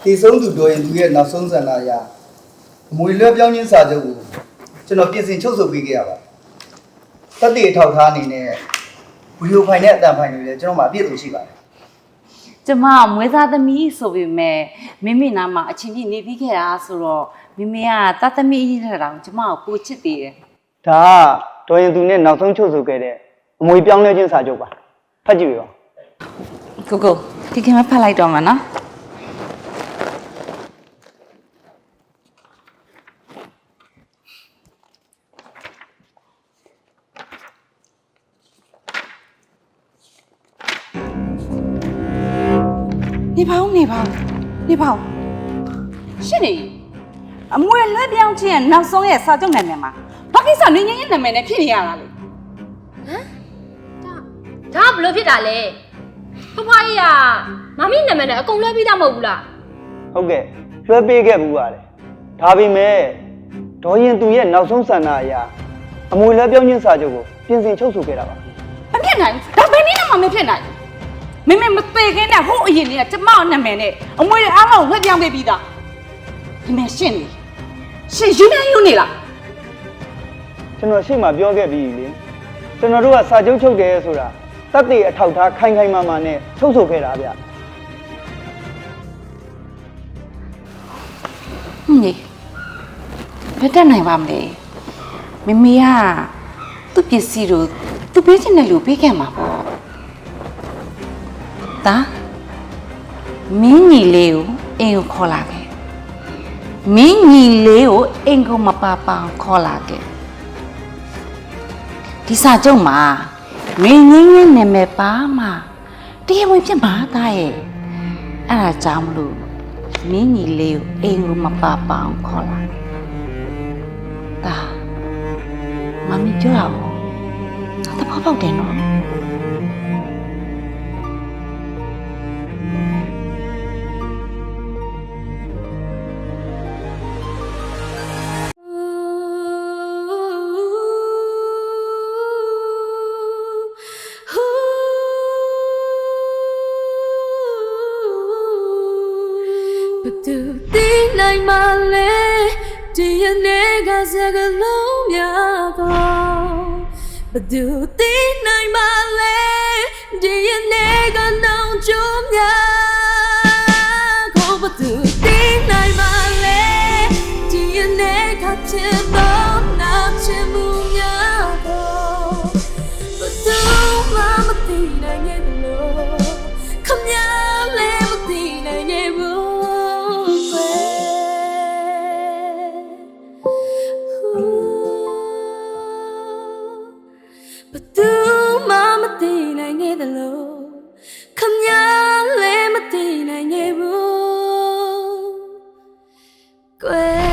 ဒီဆုံးသူတော်ရင်သူရဲ့နောက်ဆုံးဆန္ဒအရအမွေလွှဲပြောင်းခြင်းစာချုပ်ကိုကျွန်တော်ပြင်ဆင်ချုပ်ဆိုပေးခဲ့ရပါတတိအထောက်ထားအနေနဲ့ဗီဒီယိုဖိုင်နဲ့အတန်ဖိုင်တွေလည်းကျွန်တော်မှအပြည့်အစုံရှိပါတယ်ကျမမွေးသားသမီးဆိုပေမဲ့မိမိနာမှာအချင်းကြီးနေပြီးခဲ့တာဆိုတော့မိမိကတတ်သမီးအရေးထက်တောင်ကျမကိုပိုချစ်သေးတယ်ဒါကတော်ရင်သူနဲ့နောက်ဆုံးချုပ်ဆိုခဲ့တဲ့အမွေပြောင်းလဲခြင်းစာချုပ်ပါဖတ်ကြည့်ပြီပါကိုဒီကမဖတ်လိုက်တော့မှာနော်နေပေါင်းရှင်းနေအမွေလွှဲပြောင်းခြင်းရဲ့နောက်ဆုံးရဲ့စာချုပ်နာမည်မှာဘာကိစ္စနင်းငင်းရဲ့နာမည်နဲ့ဖြစ်နေရတာလေဟမ်ဒါဘလို့ဖြစ်တာလဲဖဖွားကြီးကမမီနာမည်နဲ့အကုန်လွှဲပြီးသားမဟုတ်ဘူးလားဟုတ်ကဲ့လွှဲပေးခဲ့ဘူးပါတယ်ဒါပေမဲ့ဒေါ်ရင်သူရဲ့နောက်ဆုံးဆန္ဒအရအမွေလွှဲပြောင်းခြင်းစာချုပ်ကိုပြင်ဆင်ချုပ်ဆိုခဲ့တာပါမဖြစ်နိုင်ဘူးဒါဘယ်နည်းနဲ့မှမဖြစ်နိုင်မင်းမသေးခင်နဲ့ဟိုအရင်ကကျမနာမည်နဲ့အမွေအားလုံးလွှဲပြောင်းပေးပြီးသားဒီမဲ့ရှင်းယူနေလားကျွန်တော်ရှေ့မှာပြောခဲ့ပြီးလေကျွန်တော်တို့ကစာချုပ်ချုပ်တယ်ဆိုတာတတ်သိအထောက်ထားခိုင်မာမာနဲ့ချုပ်ဆိုခဲ့တာဗျဘယ်တက်နိုင်ပါမလဲမမေကသူ့ပစ္စည်းတို့သူပေးချင်တဲ့လူပေးခဲ့မှာပေါ့ဒါမင်းညီလေးကိုအိမ်ကိုခေါ်လာခဲ့မင်းညီလေးကိုအိမ်ကိုမပါပအောင်ခေါ်လာခဲ့ဒီစာချုပ်မှာမင်းငင်းရဲ့နာမည်ပါမှာတရားဝင်ဖြစ်မှာသားရဲ့အဲ့ဒါကြောင့်မလို့မင်းညီလေးကိုအိမ်ကိုမပါပအောင်ခေါ်လာဒါမမီပြောတာပေါ့သဘောပေါက်တယ်နော်ဘသူသိနိုင်မှလဲဒီရနေကစကလုံးများတော့ဘသူသိနိုင်မှလဲဒီရနေကနှောင်ကြုံများကိုဘသူသိနိုင်မှလဲဒီရနေကချစ်တော့နောက်ချင်မှုများတော့ဘသူမှမသိနိုင်ရဲ့လို့ခမရလဲမသိနိုင်ရဲ့ဘူးဘသူမှမသိနိုင်ခဲ့တယ်လို့ခမရလဲမသိနိုင်ခဲ့ဘူးကွယ်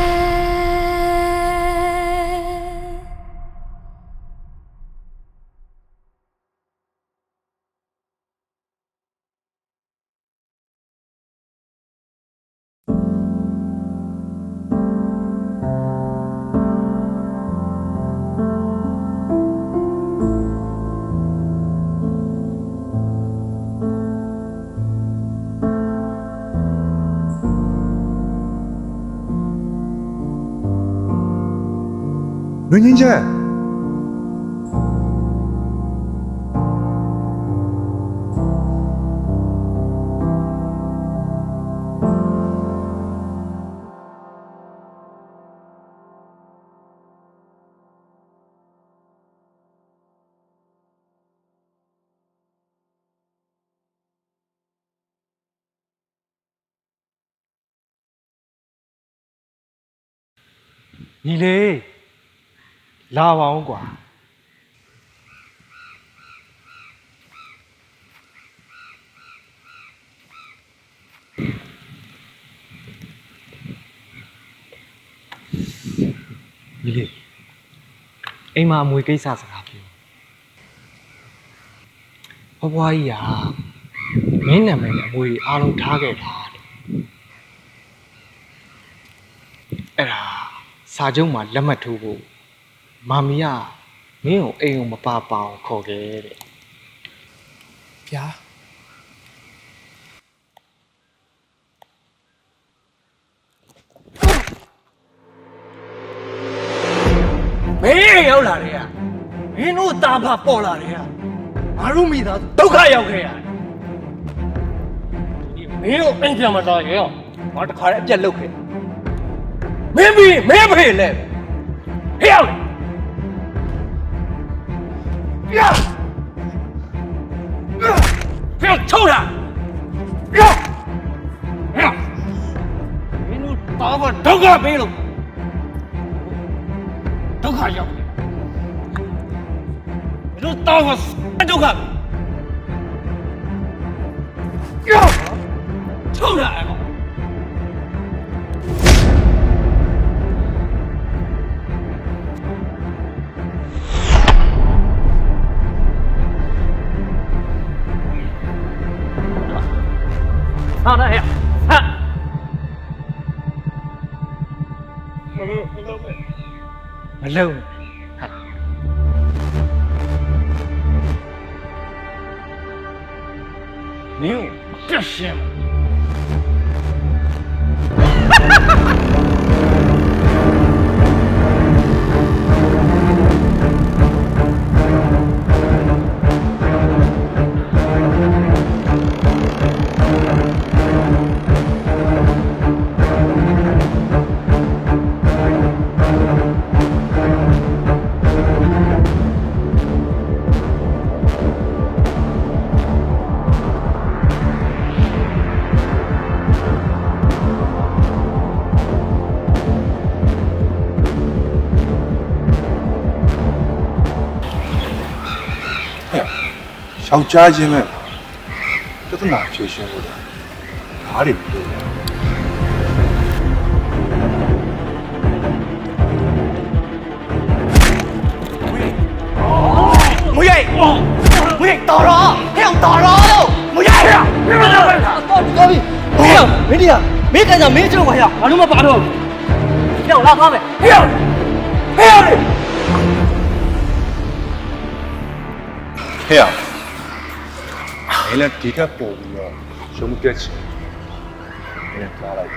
လွင်ချင်းချက်ညီလေးလာပါအောင်ကွာညီလေးအိမ်မှာအမွေကိစ္စစကားပြောဘွားကြီးကမင်းနာမည်နဲ့အမွေအားလုံးထားခဲ့တာအဲ့ဒါစာချုပ်မှာလက်မှတ်ထိုးဖို့မာမီကမင်းကိုအိမ်ကိုမပါပါအောင်ခေါ်ခဲ့တဲ့ဗျာ င်းရောက်လာတယ်ကမင်းတို့တာဖပေါ်လာတယ်ကငါတို့မိသားဒုက္ခရောက်ခဲ့ရတယ်မင်းတို့အိမ်ပြန်မသွားရင်ငါတခါတည်းအပြတ်လုပ်ခဲ့မင်းပြီးမင်းဖေးလဲဟဲ့ရောက်လေ呀！不要抽他！不要！不要！你都打我都卡没了，都卡要！你都打我都卡！要！抽他！好的呀，哈！မလုံးဟာမင်းပြတ်ရှင်းယောက်ျားချင်းနဲ့ပြဿနာဖြေရှင်းလို့ဘာတွေပြောလဲမွေးတော်တော့ဟဲ့တော်တော့မွေးရမင်းမလာပါတော့တော်ပြီဟဲ့မင်းဒီကမင်းကန်ကြမင်းကျုပ်ခါရဘာလို့မပါတော့ဟဲ့လာကားမယ်ဟဲ့လေဟဲ့မင်းလည်းဒီကပို့ပြီးတော့ရှုံးပြတ်ချင်မင်းကြားလိုက်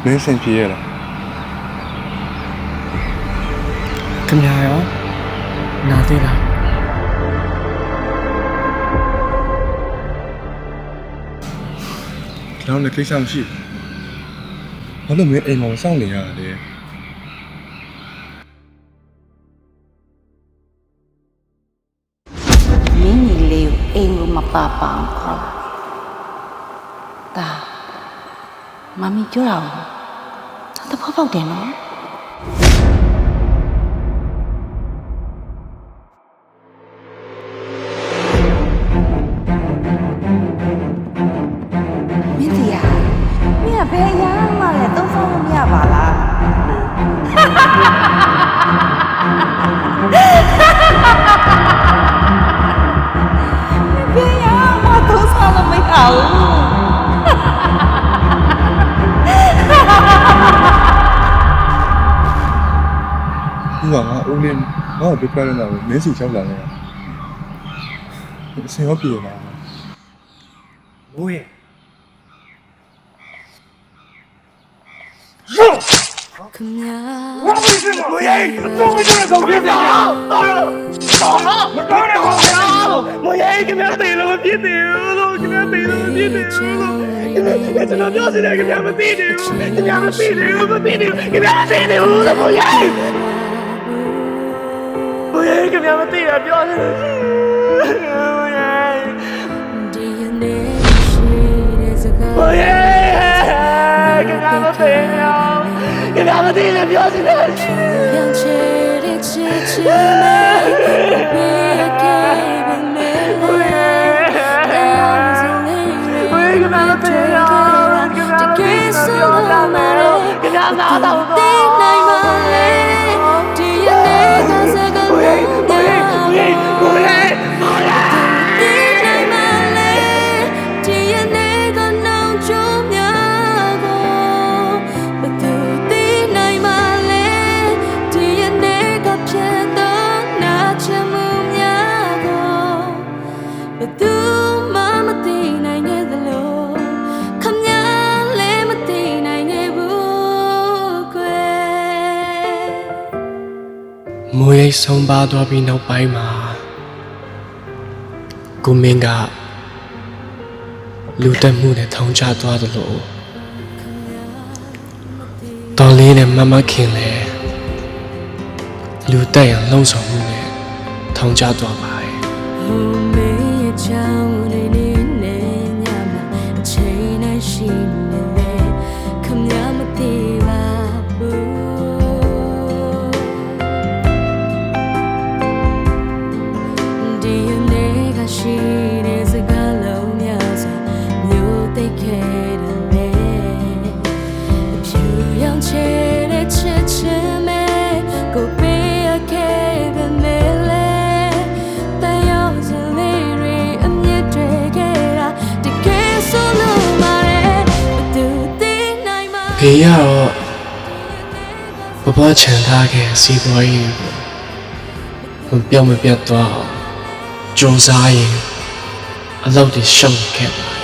မင်းစင်ပြေရလားခင်ဗျာရောနာသေးလားကျောင်းနဲ့ကိစ္စမရှိဘူးဘာလို့မင်းအိမ်မှာစောင့်နေရတာလဲမင်းကြီးလေးကိုအိမ်ကိုမပါပါအောင်ခေါ်လာဒါမမီပြောတာကိုသဘောပေါက်တယ်နော်မင်းကြီးမင်းကဘယ်ရမ်းမှလည်းသုံးဆောင်လို့မရပါလားဘယ်ရမ်းမှသုံးဆောင်လို့မရဘူးဒီကငါဦးလင်းငါ့ကိုပြပြနေတာကိုမင်းစီချောက်လာနေတာအစင်ရောပြေလာမွေးခင်ဗျာ我为什么我也都会这样搞别的到了我当然好呀我也给他逮了我别逮了给他逮了我别逮了我只能表示给他们逮的给他们逮的我逮的给他们逮的我也给他们逮了表示我也给他们逮了给他们逮了表示的ရိတ်ဆုံးပါသွားပြီးနောက်ပိုင်းမှာကိုမင်းကလူတက်မှုနဲ့ထောင်ချသွားတယ်လို့တော်လေးနဲ့မမခင်လဲလူတက်ရန်လှုံ့ဆော်မှုနဲ့ထောင်ချသွားပါတယ် ဖေးရတော့ဘဘချန်ထားခဲ့စီးပွားရေးမပြောင်းမပြတ်သွားအောင်ကြိုးစားရင်အလုပ်တွေရှုံးခဲ့ပါတယ်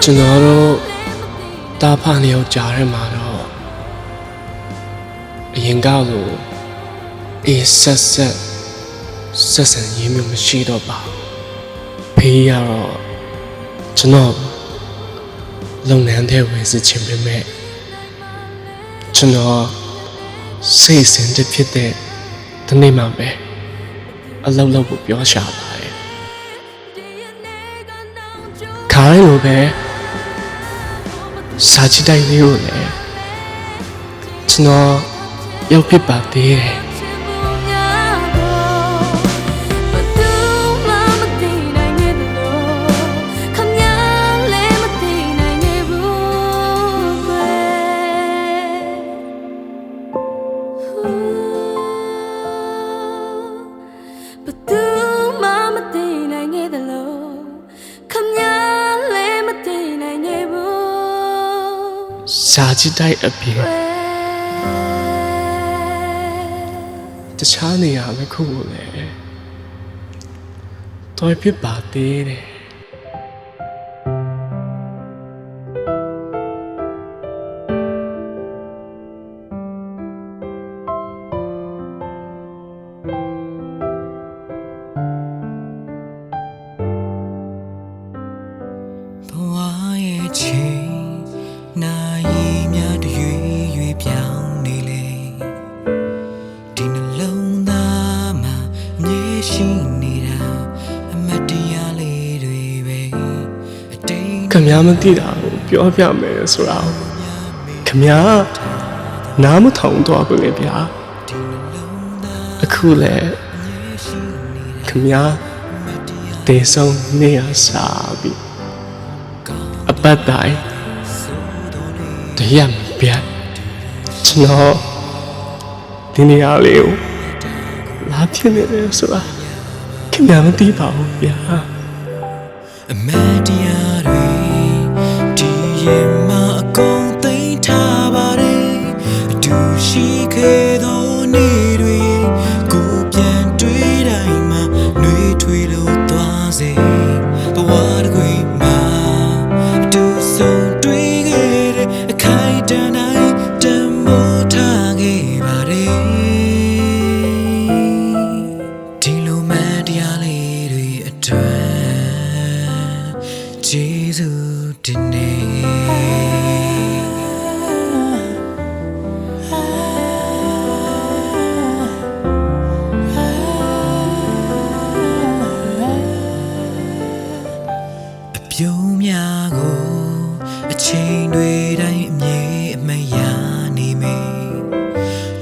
ကျွန်တော်တို့တာဖာနေအောင်ကြားထဲမှာတော့အရင်ကလို့အေးဆက်ဆံရင်းမျိုးမရှိတော့ပါဖေးရတော့ကျွန်တော်လုပ်ငန်းထဲဝင်စချင်ပေမဲ့ကျွန်တော်စိတ်ဆင်းတဲ့ဖြစ်တဲ့ဒီနေ့မှပဲအလုပ်လုပ်ဖို့ပြောရှာပါတယ်ခါတိုင်းလိုပဲစာချစ်တိုက်လေးကိုလည်းကျွန်တော်ရောက်ဖြစ်ပါသေးတယ်စာချစ်တိုက်အပြင်တခြားနေရာတစ်ခုကိုလည်းတော်ဖြစ်ပါသေးတယ်ဘဝရဲ့ချိန်နာရီများတရွေရွေပြောင်းနေလေဒီနှလုံးသားမှာမြေရှိနေတာအမတ်တရားလေးတွေပဲအတိတ် ခမည်းမသိတာကိုပြောပြမယ်ဆိုတာခမည်းနားမထောင်တော့ဘူးလေဗျာအခုလေခမည်းတေဆုံးနေရစားပြီအပတ်တိုင်းတရားမပြတ်ကျွန်တော်ဒီနေရာလေးကိုလာဖြစ်နေတယ်ဆိုတာခင်ဗျာမသိပါဘူးဗျာ အမတ်တရားတွေဒီရင်မှာအကုန်သိမ်းထားပါတယ်အတူရှိခဲ့သောနေ့တွေကိုပြန်တွေ့တိုင်းမှာနှွေးထွေးလို့သွားစေဘဝတစ်ခွေမှာအတူဆုံးတွေ့ခဲ့တဲ့အခိုင်တန်တိုင်းတန်မိုးထားခဲ့ပါတယ်ဒီလိုမှန်တရားလေးတွေအတွက်Jesus didn't ပြုံးများကိုအချိန်တွေတိုင်းအမြဲအမရနေမယ်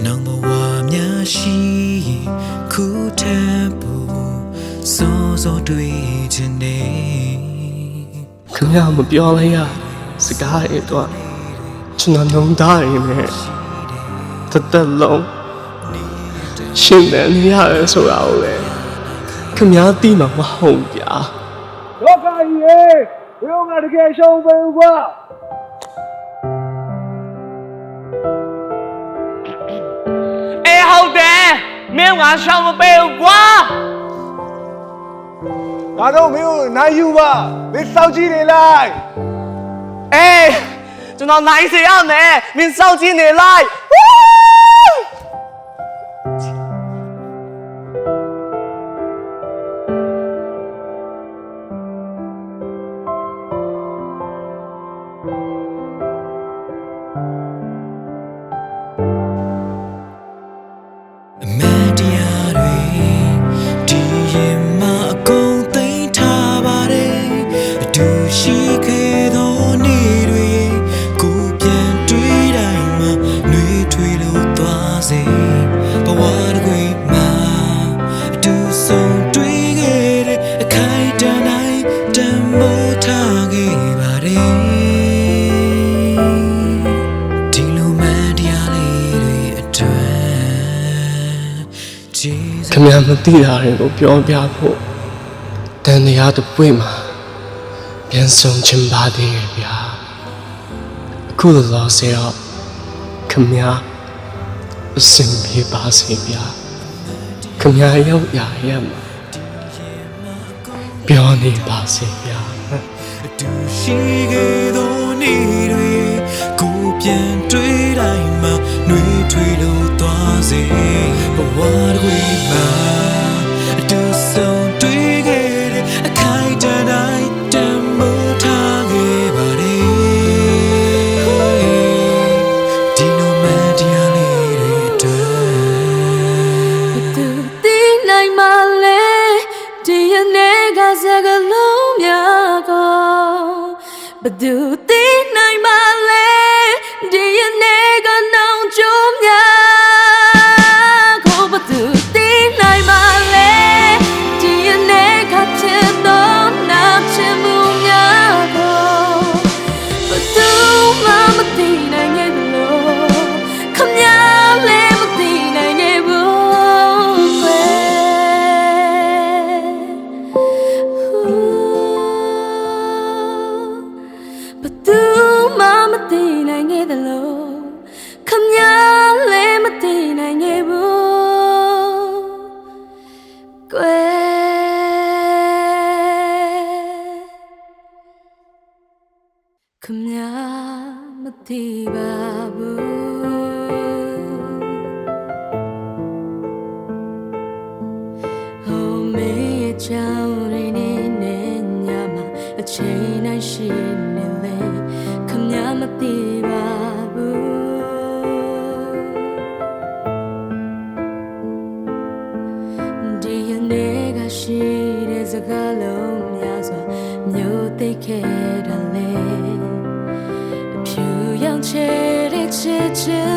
နောင်ဘဝများရှိရင်ခုထပ်ဖို့စောတွေ့ခြင်းနဲ့ ခင်ဗျာမပြောလိုက်ရစကားရဲ့တော့ကျွန်တော်နှုံသားရင်းနဲ့တက်လုံးရှင်နေရတယ်ဆိုတာကိုလေခင်ဗျာသိမှာမဟုတ်ဗျာ လောကကြီးရေဘယ်တော့မှတကယ်ရှုံးပဲကွာ အေးဟုတ်တယ်မင်းကရှောင်းမပေးဘူးကွာ ငါတို့မင်းကိုနိုင်ယူပါမင်းစောက်ကြည့်နေလိုက် အေးကျွန်တော်နိုင်စေရမယ်မင်းစောင့်ကြည့်နေလိုက် အမန်တရားတွေဒီရင်မှာအကုန်သိမ်းထားပါတယ်အတူရှိခဲ့သောနေ့တွေကိုပြန်တွေ့တိုင်းမှာနှွေးထွေးလို့သွားစေဘဝတစ်ခွေမှာအတူဆုံးတွေ့ခဲ့တဲ့အခိုင်အတန့်တိုင်းတန်ဖိုးထားခဲ့ပါတယ်ဒီလိုမှန်တရားလေးတွေအတွက် ခင်ဗျာမသိတာတွေကိုပြောပြဖို့တန်တရားတစ်ပွင့်မှာပြန်ဆုံးချင်ပါသေးရဲ့ဗျာအခုလောဆယ်တော့ခင်ဗျာအဆင်ပြေပါစေဗျာခင်ဗျာရောက်ရရမှာပြောနေပါစေဗျာ အတူရှိခဲ့သောနေ့တွေကိုပြန်တွေ့တိုင်းမှာနှွေးထွေးလို့သွားစေဘဝတစ်ခွေမှာအတူဆုံးတွေ့ခဲ့တဲ့အခိုင်အတန့်တိုင်းတန်ဖိုးထားခဲ့ပါတယ်ဒီလိုမှန်တရားလေးတွေအတွက် သူသိနိုင်မှလဲဒီရနေကစကလုံးများကိုဘသူသိနိုင်မှလဲဒီရနေကနောင်ကြုံများကိုဘသူသိနိုင်မှလဲဒီရနေကဖြစ်တော့နာချင်မှုများကိုဘသူမှမသိနိုင်ရဲ့လို့ခမလည်းမသိနိုင်ရဲ့ဘူးကွယ်ဘသူမှမသိနိုင်ရဲ့လို့ခမလည်းမသိနိုင်ရဲ့ဘူးကွယ်ခမမသိပါဘူးဟိုမေးချောင်းရင်းနဲ့ညမှာအချိန်တိုင်းရှိနေလေခမမသိပါဘူးဒီရနေကရှိတဲ့စကားလုံးများစွာမျိုးသိခဲ့တာလေဖြူရောင်ချဲတဲ့ချစ်ချစ်